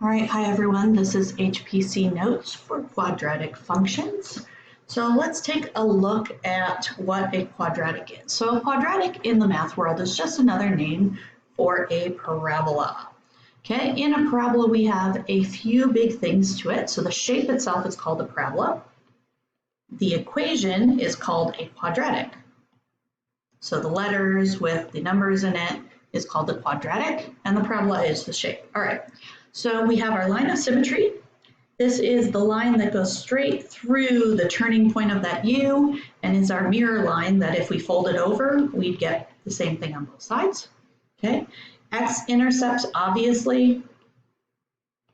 All right, hi everyone. This is HPC Notes for quadratic functions. So let's take a look at what a quadratic is. So a quadratic in the math world is just another name for a parabola. Okay, in a parabola we have a few big things to it. So the shape itself is called a parabola. The equation is called a quadratic. So the letters with the numbers in it is called the quadratic, and the parabola is the shape. All right, so we have our line of symmetry. This is the line that goes straight through the turning point of that U and is our mirror line that if we fold it over, we'd get the same thing on both sides. Okay, x-intercepts obviously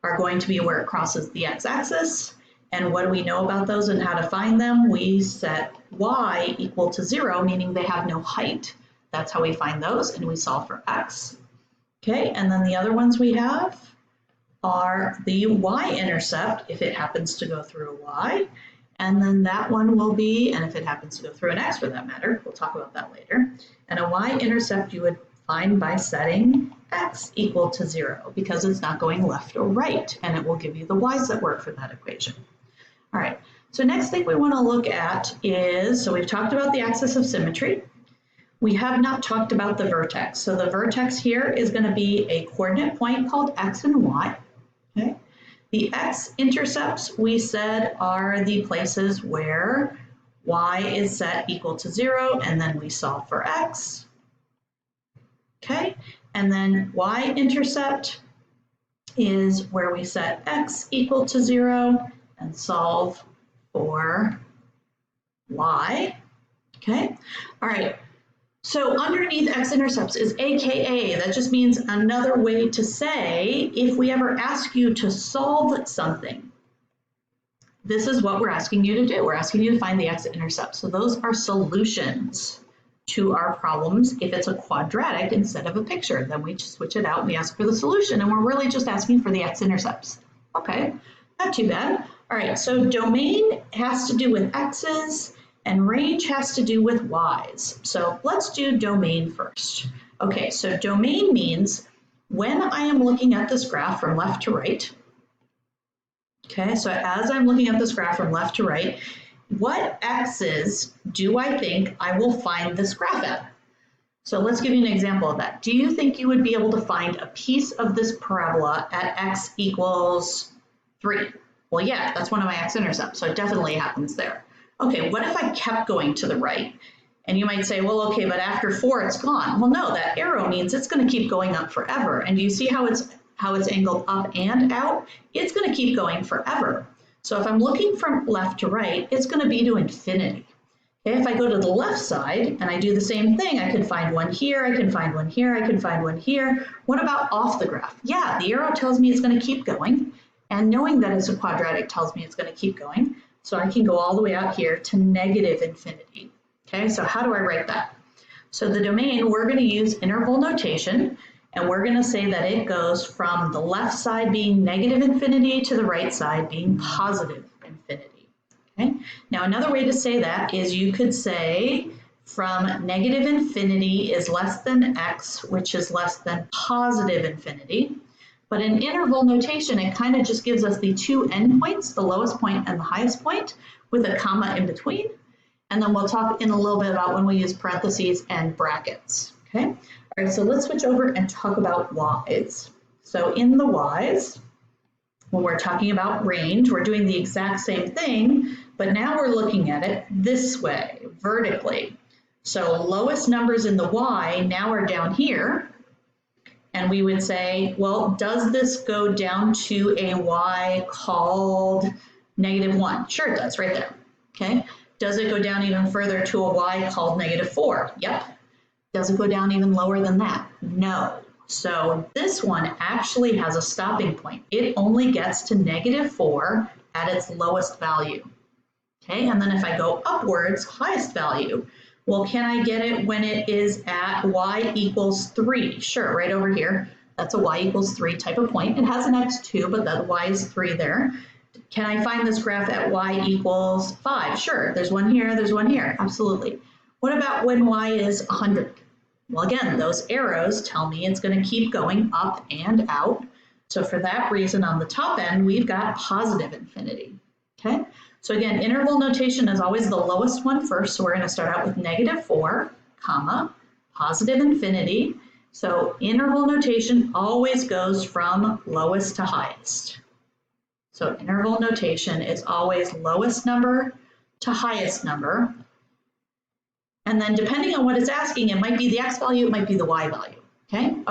are going to be where it crosses the x-axis. And what do we know about those and how to find them? We set y equal to 0, meaning they have no height. That's how we find those, and we solve for x. Okay, and then the other ones we have are the y-intercept, if it happens to go through a y, and then that one will be, and if it happens to go through an x for that matter, we'll talk about that later, and a y-intercept you would find by setting x equal to 0, because it's not going left or right, and it will give you the y's that work for that equation. All right, so next thing we want to look at is, so we've talked about the axis of symmetry. We have not talked about the vertex. So the vertex here is going to be a coordinate point called x and y. Okay. The x-intercepts we said are the places where y is set equal to 0, and then we solve for x. Okay, and then y-intercept is where we set x equal to 0 and solve for y. Okay, all right. So underneath x-intercepts is AKA. That just means another way to say if we ever ask you to solve something, this is what we're asking you to do. We're asking you to find the x-intercept. So those are solutions to our problems. If it's a quadratic instead of a picture, then we just switch it out and we ask for the solution, and we're really just asking for the x-intercepts. Okay, not too bad. All right, so domain has to do with x's, and range has to do with y's. So let's do domain first. Okay, so domain means when I am looking at this graph from left to right, okay, so as I'm looking at this graph from left to right, what x's do I think I will find this graph at? So let's give you an example of that. Do you think you would be able to find a piece of this parabola at x equals 3? Well, yeah, that's one of my x-intercepts, so it definitely happens there. Okay, what if I kept going to the right? And you might say, well, okay, but after 4, it's gone. Well, no, that arrow means it's going to keep going up forever. And do you see how it's angled up and out? It's going to keep going forever. So if I'm looking from left to right, it's going to be to infinity. Okay, if I go to the left side and I do the same thing, I can find one here, I can find one here, I can find one here. What about off the graph? Yeah, the arrow tells me it's going to keep going. And knowing that it's a quadratic tells me it's going to keep going. So I can go all the way out here to negative infinity. Okay, so how do I write that? So the domain, we're going to use interval notation, and we're going to say that it goes from the left side being negative infinity to the right side being positive infinity. Okay, now another way to say that is you could say from negative infinity is less than x, which is less than positive infinity. But in interval notation, it kind of just gives us the two endpoints, the lowest point and the highest point, with a comma in between. And then we'll talk in a little bit about when we use parentheses and brackets. Okay. All right, so let's switch over and talk about y's. So in the y's, when we're talking about range, we're doing the exact same thing, but now we're looking at it this way, vertically. So lowest numbers in the y now are down here. And we would say, well, does this go down to a y called -1? Sure, it does, right there. Okay. Does it go down even further to a y called -4? Yep. Does it go down even lower than that? No. So this one actually has a stopping point. It only gets to -4 at its lowest value. Okay, and then if I go upwards, highest value, well, can I get it when it is at y equals 3? Sure, right over here. That's a y equals 3 type of point. It has an x too, but the y is 3 there. Can I find this graph at y equals 5? Sure, there's one here, there's one here, absolutely. What about when y is 100? Well, again, those arrows tell me it's going to keep going up and out. So for that reason, on the top end, we've got positive infinity, okay? So again, interval notation is always the lowest one first, so we're going to start out with -4, comma, positive infinity. So interval notation always goes from lowest to highest. So interval notation is always lowest number to highest number. And then depending on what it's asking, it might be the x value, it might be the y value.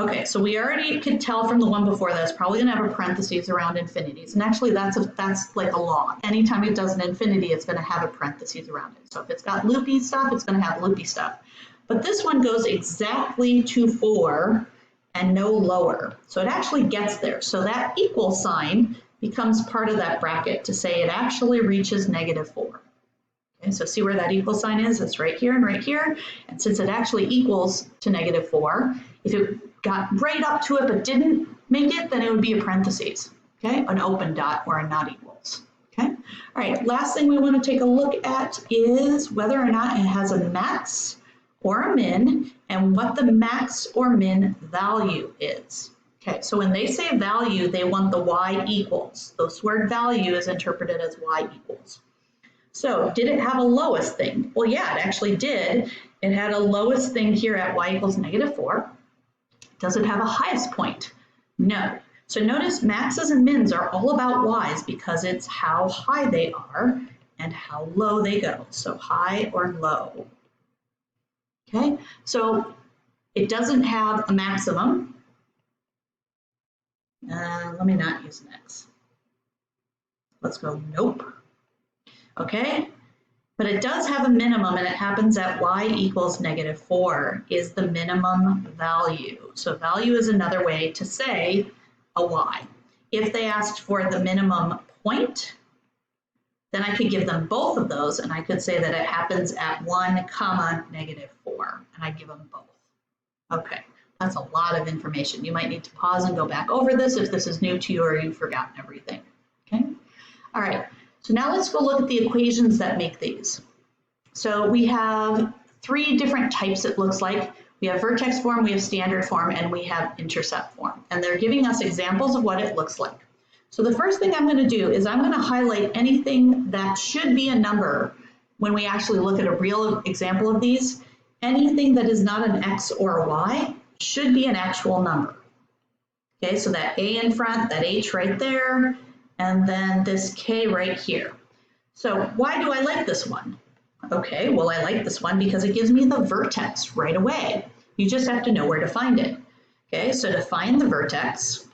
Okay, so we already could tell from the one before that it's probably going to have a parentheses around infinities. And actually that's like a law. Anytime it does an infinity, it's going to have a parentheses around it. So if it's got loopy stuff, it's going to have loopy stuff. But this one goes exactly to 4 and no lower. So it actually gets there. So that equal sign becomes part of that bracket to say it actually reaches -4. Okay, so see where that equal sign is? It's right here and right here. And since it actually equals to -4, if it got right up to it but didn't make it, then it would be a parentheses, okay? An open dot or a not equals, okay? All right, last thing we want to take a look at is whether or not it has a max or a min and what the max or min value is. Okay, so when they say value, they want the y equals. This word value is interpreted as y equals. So did it have a lowest thing? Well, yeah, it actually did. It had a lowest thing here at y equals -4. Does it have a highest point? No. So notice maxes and mins are all about y's because it's how high they are and how low they go. So high or low. Okay, so it doesn't have a maximum. Let me not use an x. Let's go nope. Okay, but it does have a minimum and it happens at y equals -4 is the minimum value. So value is another way to say a y. If they asked for the minimum point, then I could give them both of those and I could say that it happens at 1, comma, -4, and I'd give them both. Okay, that's a lot of information. You might need to pause and go back over this if this is new to you or you've forgotten everything. Okay, all right. So now let's go look at the equations that make these. So we have 3 different types it looks like. We have vertex form, we have standard form, and we have intercept form. And they're giving us examples of what it looks like. So the first thing I'm going to do is I'm going to highlight anything that should be a number when we actually look at a real example of these. Anything that is not an x or a y should be an actual number. Okay, so that a in front, that h right there, and then this k right here. So why do I like this one? Okay, well I like this one because it gives me the vertex right away. You just have to know where to find it. Okay, so to find the vertex,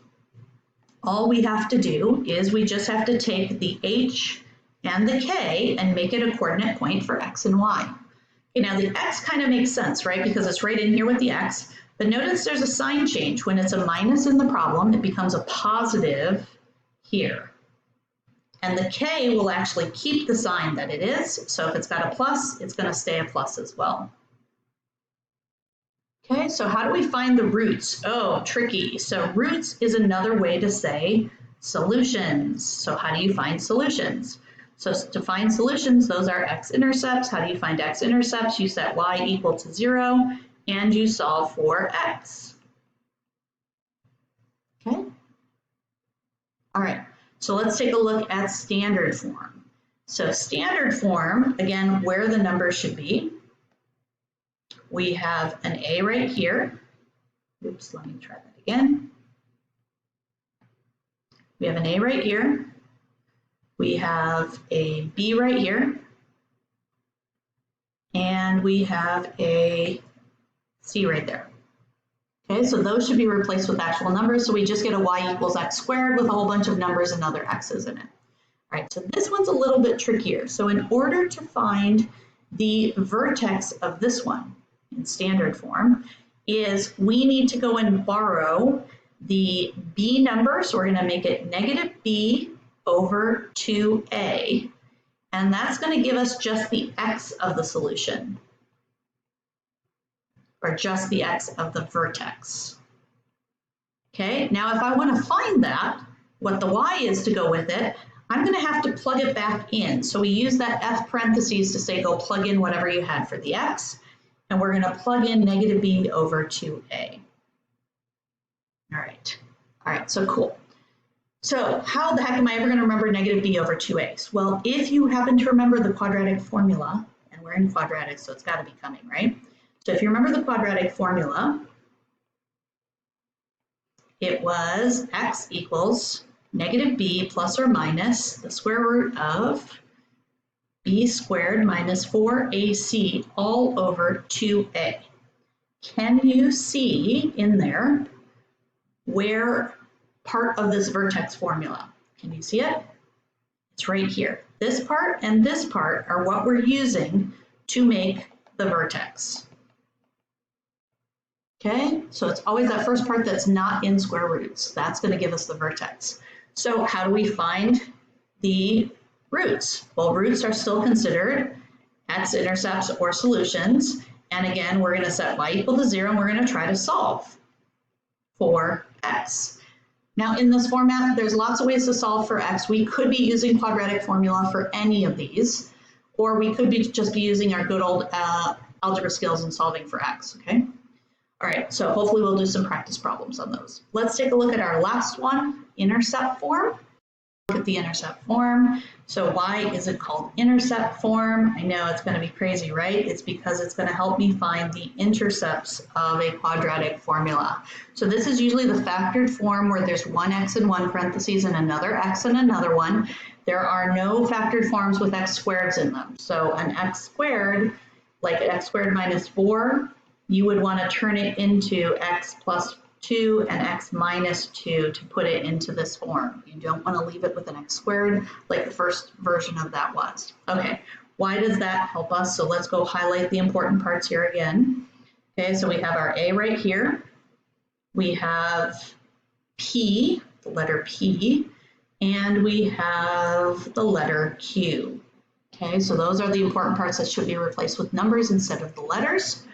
all we have to do is we just have to take the h and the k and make it a coordinate point for x and y. Okay, now the x kind of makes sense, right? Because it's right in here with the x, but notice there's a sign change. When it's a minus in the problem, it becomes a positive here. And the k will actually keep the sign that it is. So if it's got a plus, it's going to stay a plus as well. Okay, so how do we find the roots? Oh, tricky. So roots is another way to say solutions. So how do you find solutions? So to find solutions, those are x-intercepts. How do you find x-intercepts? You set y equal to 0 and you solve for x. Okay. All right. So let's take a look at standard form. So standard form, again, where the numbers should be. We have an a right here. Oops, let me try that again. We have an a right here. We have a b right here. And we have a c right there. Okay, so those should be replaced with actual numbers. So we just get a y equals x squared with a whole bunch of numbers and other x's in it. All right, so this one's a little bit trickier. So in order to find the vertex of this one in standard form is we need to go and borrow the b number. So we're going to make it -b over 2a. And that's going to give us just the x of the solution, or just the x of the vertex. Okay, now if I want to find that, what the y is to go with it, I'm going to have to plug it back in. So we use that f parentheses to say go plug in whatever you had for the x, and we're going to plug in -b over 2a. All right, so cool. So how the heck am I ever going to remember negative b over 2a? Well, if you happen to remember the quadratic formula, and we're in quadratic, so it's got to be coming, right? So if you remember the quadratic formula, it was x equals negative b plus or minus the square root of b squared minus 4ac all over 2a. Can you see in there where part of this vertex formula? Can you see it? It's right here. This part and this part are what we're using to make the vertex. Okay, so it's always that first part that's not in square roots. That's going to give us the vertex. So how do we find the roots? Well, roots are still considered x-intercepts or solutions. And again, we're going to set y equal to 0 and we're going to try to solve for x. Now in this format, there's lots of ways to solve for x. We could be using quadratic formula for any of these, or we could just be using our good old algebra skills and solving for x, okay? All right, so hopefully we'll do some practice problems on those. Let's take a look at our last one, intercept form. Look at the intercept form. So why is it called intercept form? I know it's going to be crazy, right? It's because it's going to help me find the intercepts of a quadratic formula. So this is usually the factored form where there's one x in one parentheses and another x in another one. There are no factored forms with x squareds in them. So an x squared, like x squared minus 4, you would want to turn it into x plus 2 and x minus 2 to put it into this form. You don't want to leave it with an x squared like the first version of that was. Okay, why does that help us? So let's go highlight the important parts here again. Okay, so we have our a right here. We have p, the letter p, and we have the letter q. Okay, so those are the important parts that should be replaced with numbers instead of the letters.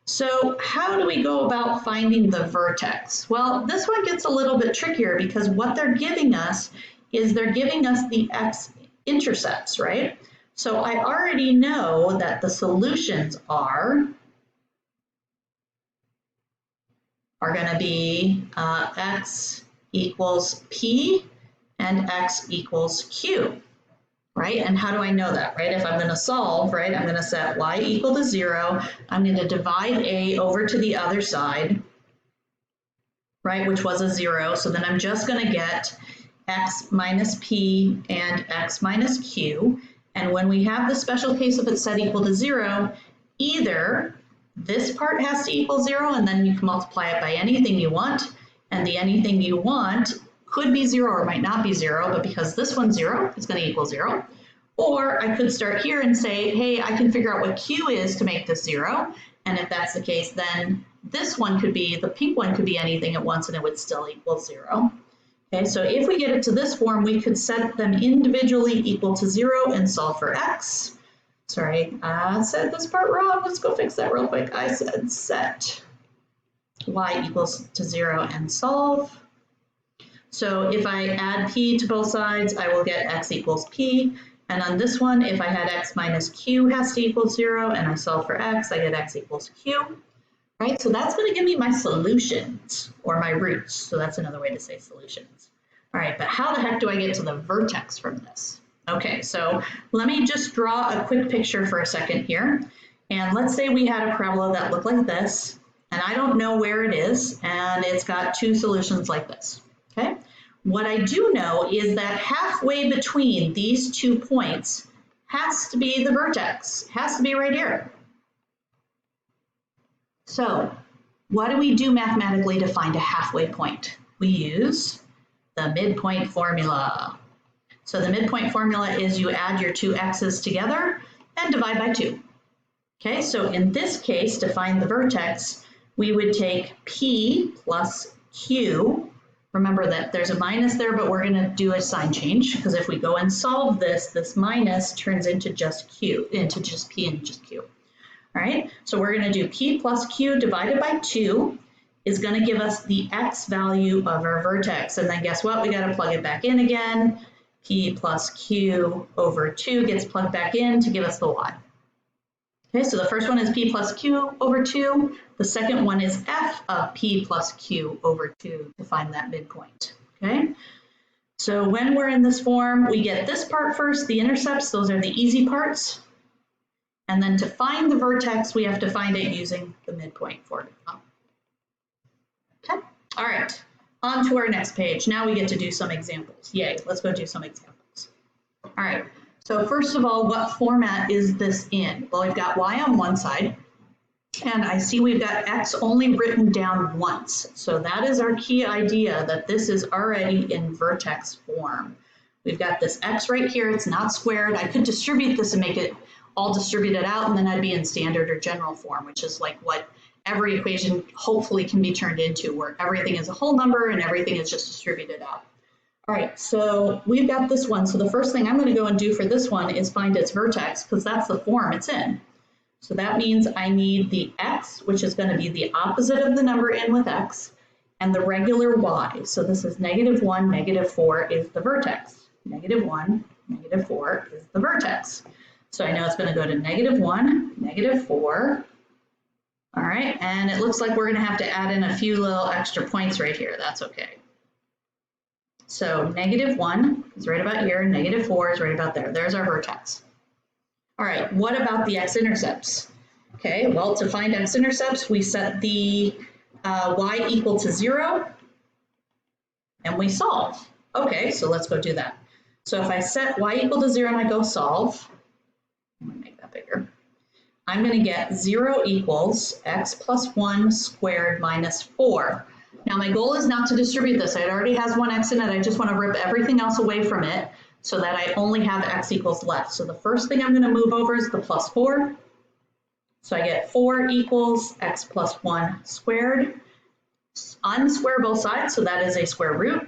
So how do we go about finding the vertex? Well, this one gets a little bit trickier because what they're giving us is they're giving us the x-intercepts, right? So I already know that the solutions are going to be x equals p and x equals q. Right? And how do I know that, right? If I'm going to solve, right, I'm going to set y equal to 0. I'm going to divide a over to the other side, right, which was a 0. So then I'm just going to get x minus p and x minus q. And when we have the special case of it set equal to 0, either this part has to equal 0 and then you can multiply it by anything you want, and the anything you want could be 0 or might not be 0, but because this one's 0, it's going to equal 0. Or I could start here and say, hey, I can figure out what q is to make this 0. And if that's the case, then this one could be, the pink one could be anything at once and it would still equal 0. Okay, so if we get it to this form, we could set them individually equal to 0 and solve for x. Sorry, I said this part wrong. Let's go fix that real quick. I said set y equals to 0 and solve. So if I add p to both sides, I will get x equals p. And on this one, if I had x minus q has to equal 0 and I solve for x, I get x equals q. Right, so that's going to give me my solutions or my roots. So that's another way to say solutions. All right, but how the heck do I get to the vertex from this? Okay, so let me just draw a quick picture for a second here. And let's say we had a parabola that looked like this, and I don't know where it is, and it's got two solutions like this. Okay, what I do know is that halfway between these 2 points has to be the vertex, has to be right here. So what do we do mathematically to find a halfway point? We use the midpoint formula. So the midpoint formula is you add your two x's together and divide by 2. Okay, so in this case, to find the vertex, we would take p plus q. Remember that there's a minus there, but we're going to do a sign change because if we go and solve this, this minus turns into just q, into just p and just q. All right, so we're going to do p plus q divided by 2 is going to give us the x value of our vertex. And then guess what? We got to plug it back in again. P plus q over 2 gets plugged back in to give us the y. Okay, so the first one is p plus q over 2. The second one is f of p plus q over 2 to find that midpoint. Okay, So when we're in this form, we get this part first, the intercepts, those are the easy parts. And then to find the vertex, we have to find it using the midpoint formula. Okay, all right, on to our next page. Now we get to do some examples. Yay, let's go do some examples. All right, so first of all, what format is this in? Well, we've got y on one side, and I see we've got x only written down once. So that is our key idea, that this is already in vertex form. We've got this x right here, it's not squared. I could distribute this and make it all distributed out, and then I'd be in standard or general form, which is like what every equation hopefully can be turned into, where everything is a whole number and everything is just distributed out. All right, so we've got this one. So the first thing I'm going to go and do for this one is find its vertex, because that's the form it's in. So that means I need the x, which is going to be the opposite of the number in with x, and the regular y. So this is -1, -4 is the vertex. -1, -4 is the vertex. So I know it's going to go to -1, -4. All right, and it looks like we're going to have to add in a few little extra points right here. That's okay. So -1 is right about here, -4 is right about there. There's our vertex. All right, what about the x-intercepts? Okay, well, to find x-intercepts, we set the y equal to 0, and we solve. Okay, so let's go do that. So if I set y equal to 0 and I go solve, I'm going to make that bigger. I'm going to get 0 equals x plus 1 squared minus 4. Now my goal is not to distribute this. It already has one x in it. I just want to rip everything else away from it so that I only have x equals left. So the first thing I'm going to move over is the plus 4. So I get 4 equals x plus 1 squared. Unsquare both sides, so that is a square root.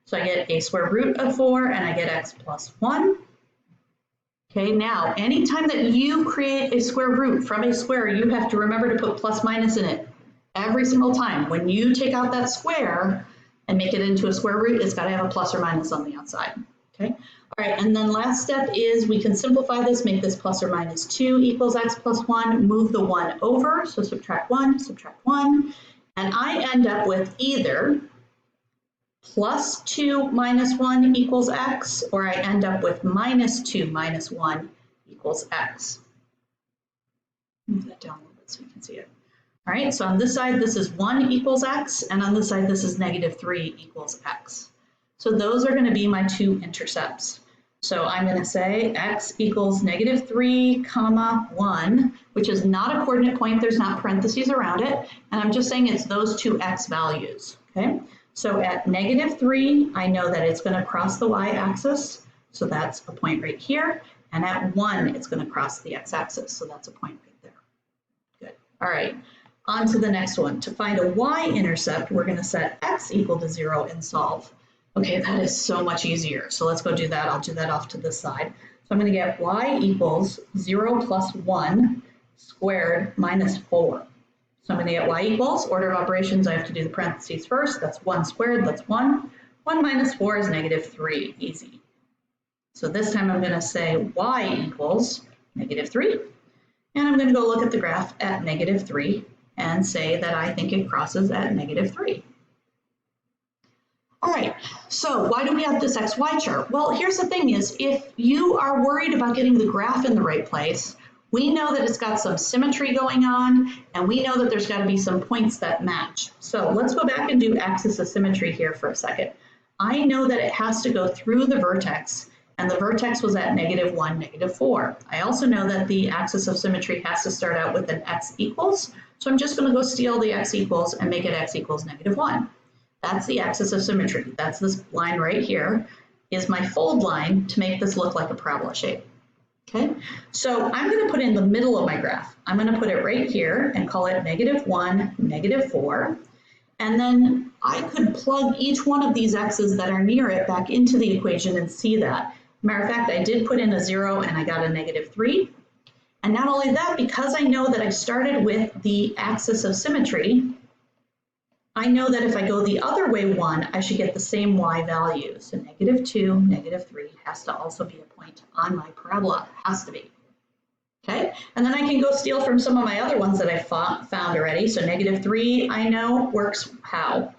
So I get a square root of 4 and I get x plus 1. Okay, now anytime that you create a square root from a square, you have to remember to put plus minus in it every single time. When you take out that square and make it into a square root, it's got to have a plus or minus on the outside. Okay, all right, and then last step is we can simplify this, make this plus or minus 2 equals x plus 1, move the 1 over, so subtract 1, and I end up with either plus 2 minus 1 equals x, or I end up with minus 2 minus 1 equals x. Move that down a little bit so you can see it. All right, so on this side, this is 1 equals x, and on this side, this is -3 equals x. So those are going to be my two intercepts. So I'm going to say x equals -3, 1, which is not a coordinate point. There's not parentheses around it. And I'm just saying it's those two x values. Okay. So at -3, I know that it's going to cross the y-axis. So that's a point right here. And at 1, it's going to cross the x-axis. So that's a point right there. Good. All right. On to the next one. To find a y-intercept, we're going to set x equal to 0 and solve. Okay, that is so much easier. So let's go do that. I'll do that off to this side. So I'm going to get y equals 0 plus 1 squared minus 4. So I'm going to get y equals, order of operations, I have to do the parentheses first. That's 1 squared, that's 1. 1 minus 4 is -3, easy. So this time I'm going to say y equals -3. And I'm going to go look at the graph at -3 and say that I think it crosses at -3. All right, so why do we have this XY chart? Well, here's the thing is, if you are worried about getting the graph in the right place, we know that it's got some symmetry going on, and we know that there's got to be some points that match. So let's go back and do axis of symmetry here for a second. I know that it has to go through the vertex, and the vertex was at -1, -4. I also know that the axis of symmetry has to start out with an x equals, so I'm just going to go steal the x equals and make it x equals -1. That's the axis of symmetry. That's this line right here is my fold line to make this look like a parabola shape. Okay, so I'm going to put in the middle of my graph. I'm going to put it right here and call it -1, -4. And then I could plug each one of these x's that are near it back into the equation and see that. Matter of fact, I did put in a 0 and I got a -3. And not only that, because I know that I started with the axis of symmetry, I know that if I go the other way 1, I should get the same y value. So -2, -3 has to also be a point on my parabola, has to be. Okay, and then I can go steal from some of my other ones that I found already. So -3 I know works how?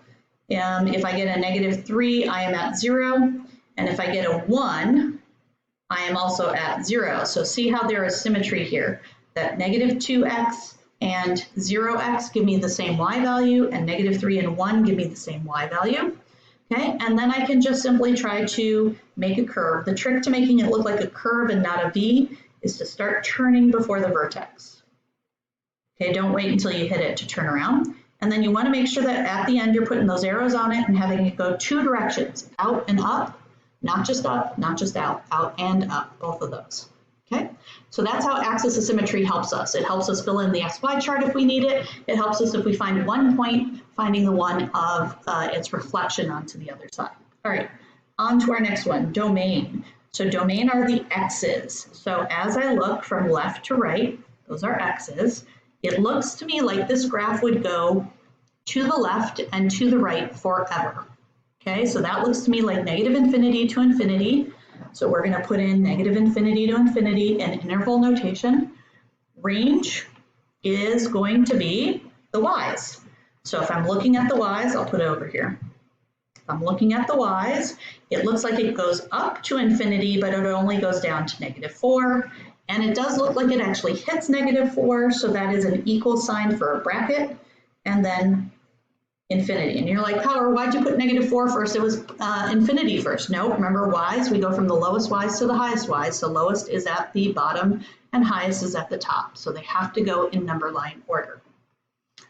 If I get a -3, I am at 0. And if I get a 1, I am also at 0. So see how there is symmetry here, that negative 2x and 0x give me the same y value, and negative 3 and 1 give me the same y value. Okay, and then I can just simply try to make a curve. The trick to making it look like a curve and not a V is to start turning before the vertex. Okay, don't wait until you hit it to turn around. And then you want to make sure that at the end you're putting those arrows on it and having it go 2 directions, out and up, not just up, not just out and up, both of those. Okay, so that's how axis of symmetry helps us. It helps us fill in the XY chart if we need it. It helps us if we find one point, finding the one of its reflection onto the other side. All right, on to our next one, domain. So domain are the x's. So as I look from left to right, those are x's. It looks to me like this graph would go to the left and to the right forever. Okay, so that looks to me like negative infinity to infinity. So we're going to put in negative infinity to infinity in interval notation. Range is going to be the y's. So if I'm looking at the y's, I'll put it over here. If I'm looking at the y's, it looks like it goes up to infinity, but it only goes down to negative 4. And it does look like it actually hits negative 4, so that is an equal sign for a bracket, and then infinity. And you're like, Howard, why'd you put negative 4 first? It was infinity first. No, remember y's, we go from the lowest y's to the highest y's. So lowest is at the bottom and highest is at the top. So they have to go in number line order.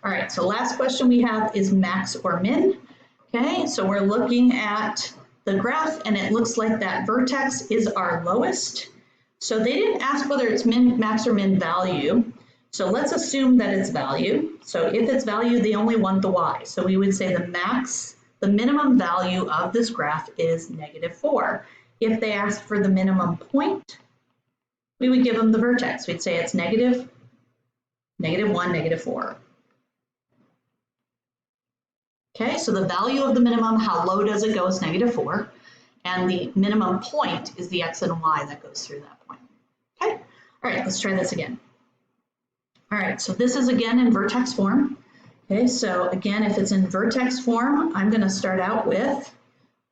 All right, so last question we have is max or min. Okay, so we're looking at the graph and it looks like that vertex is our lowest. So they didn't ask whether it's max or min value. So let's assume that it's value. So if it's value, they only want the y. So we would say the minimum value of this graph is negative 4. If they asked for the minimum point, we would give them the vertex. We'd say it's negative 1, negative 4. Okay, so the value of the minimum, how low does it go, is negative 4. And the minimum point is the x and y that goes through that point. Okay, all right, let's try this again. All right, so this is again in vertex form. Okay, so again, if it's in vertex form, I'm going to start out with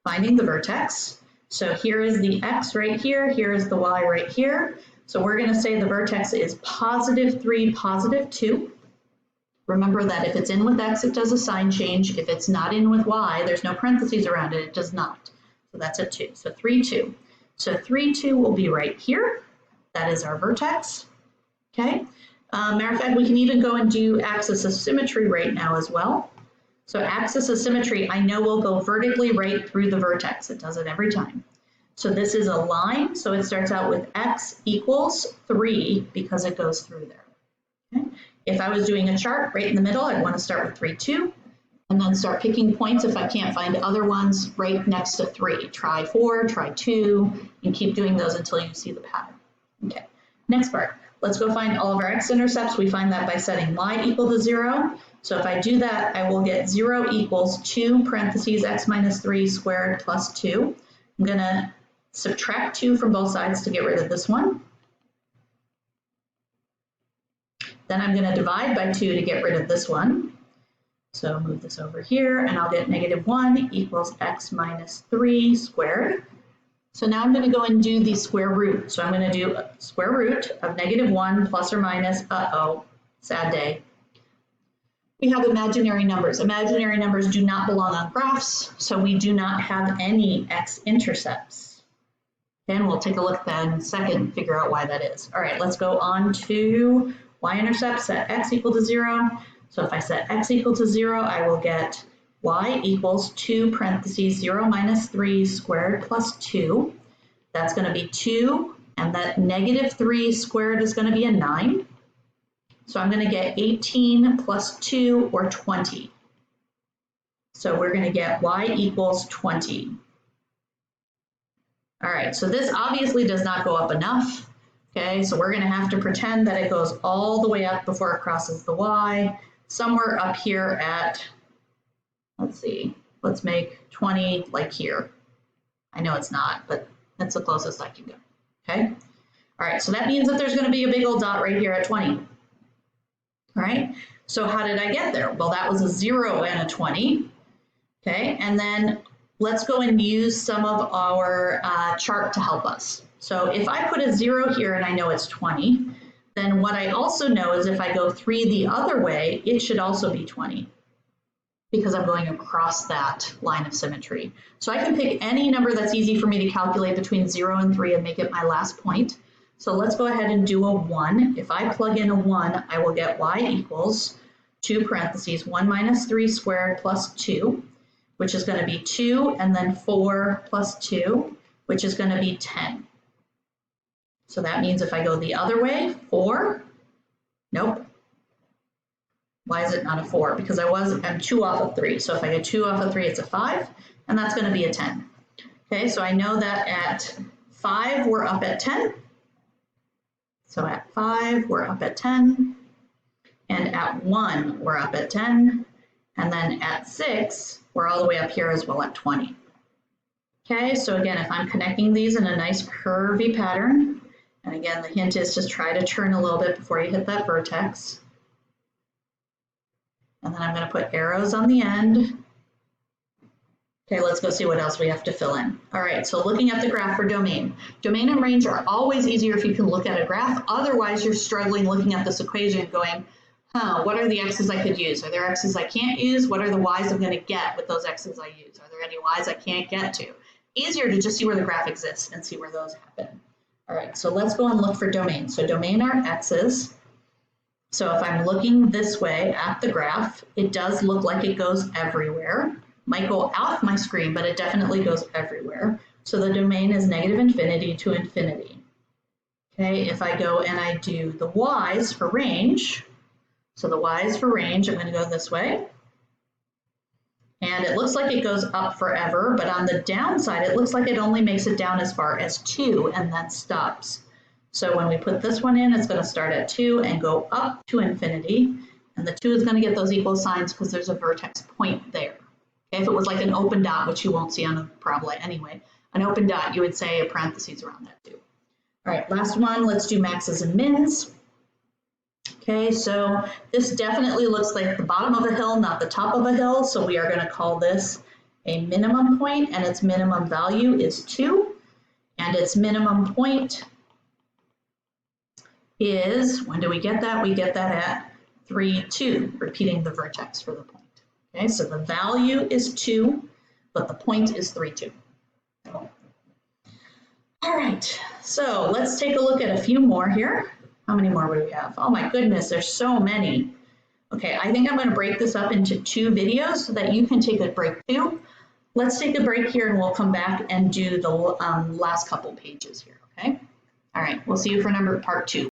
finding the vertex. So here is the x right here, here is the y right here. So we're going to say the vertex is positive 3, positive 2. Remember that if it's in with x, it does a sign change. If it's not in with y, there's no parentheses around it, it does not. So that's a 2. So 3, 2. So 3, 2 will be right here. That is our vertex. Okay. Matter of fact, we can even go and do axis of symmetry right now as well. So axis of symmetry, I know will go vertically right through the vertex. It does it every time. So this is a line. So it starts out with x equals 3 because it goes through there. Okay. If I was doing a chart right in the middle, I'd want to start with 3, 2. And then start picking points if I can't find other ones right next to 3. Try 4, try 2, and keep doing those until you see the pattern. Okay, next part. Let's go find all of our x-intercepts. We find that by setting y equal to 0. So if I do that, I will get 0 equals 2 parentheses x minus 3 squared plus 2. I'm going to subtract 2 from both sides to get rid of this one. Then I'm going to divide by 2 to get rid of this one. So move this over here and I'll get negative 1 equals x minus 3 squared. So now I'm going to go and do the square root. So I'm going to do square root of negative 1 plus or minus, uh-oh, sad day. We have imaginary numbers. Imaginary numbers do not belong on graphs, so we do not have any x-intercepts. And we'll take a look at that in a second and figure out why that is. All right, let's go on to y-intercept, set x equal to 0. So if I set x equal to 0, I will get y equals 2 parentheses 0 minus 3 squared plus 2. That's going to be 2, and that negative 3 squared is going to be a 9. So I'm going to get 18 plus 2, or 20. So we're going to get y equals 20. All right, so this obviously does not go up enough. Okay, so we're going to have to pretend that it goes all the way up before it crosses the y. Somewhere up here at, let's see, let's make 20 like here. I know it's not, but that's the closest I can go. Okay, all right, so that means that there's going to be a big old dot right here at 20. All right, so how did I get there? Well, that was a 0 and a 20. Okay, and then let's go and use some of our chart to help us. So if I put a 0 here and I know it's 20, then what I also know is if I go 3 the other way, it should also be 20 because I'm going across that line of symmetry. So I can pick any number that's easy for me to calculate between 0 and 3 and make it my last point. So let's go ahead and do a 1. If I plug in a 1, I will get y equals 2 parentheses 1 minus 3 squared plus 2, which is going to be 2, and then 4 plus 2, which is going to be 10. So that means if I go the other way, 4, nope. Why is it not a 4? Because I'm 2 off of 3. So if I get 2 off of 3, it's a 5, and that's going to be a 10. Okay, so I know that at 5, we're up at 10. So at 5, we're up at 10. And at 1, we're up at 10. And then at 6, we're all the way up here as well at 20. Okay, so again, if I'm connecting these in a nice curvy pattern, and again, the hint is just try to turn a little bit before you hit that vertex. And then I'm going to put arrows on the end. Okay, let's go see what else we have to fill in. All right, so looking at the graph for domain. Domain and range are always easier if you can look at a graph. Otherwise, you're struggling looking at this equation going, what are the x's I could use? Are there x's I can't use? What are the y's I'm going to get with those x's I use? Are there any y's I can't get to? Easier to just see where the graph exists and see where those happen. All right, so let's go and look for domain. So domain are x's. So if I'm looking this way at the graph, it does look like it goes everywhere. Might go off my screen, but it definitely goes everywhere. So the domain is negative infinity to infinity. Okay, if I go and I do the y's for range, so the y's for range, I'm going to go this way. And it looks like it goes up forever, but on the downside, it looks like it only makes it down as far as 2 and then stops. So when we put this one in, it's going to start at 2 and go up to infinity. And the 2 is going to get those equal signs because there's a vertex point there. Okay, if it was like an open dot, which you won't see on a parabola anyway, an open dot, you would say a parentheses around that too. All right, last one, let's do maxes and mins. Okay, so this definitely looks like the bottom of a hill, not the top of a hill. So we are going to call this a minimum point, and its minimum value is 2. And its minimum point is, when do we get that? We get that at 3, 2, repeating the vertex for the point. Okay, so the value is 2, but the point is 3, 2. All right, so let's take a look at a few more here. How many more would we have? Oh my goodness, there's so many. Okay, I think I'm going to break this up into 2 videos so that you can take a break too. Let's take a break here and we'll come back and do the last couple pages here, okay? All right, we'll see you for part 2.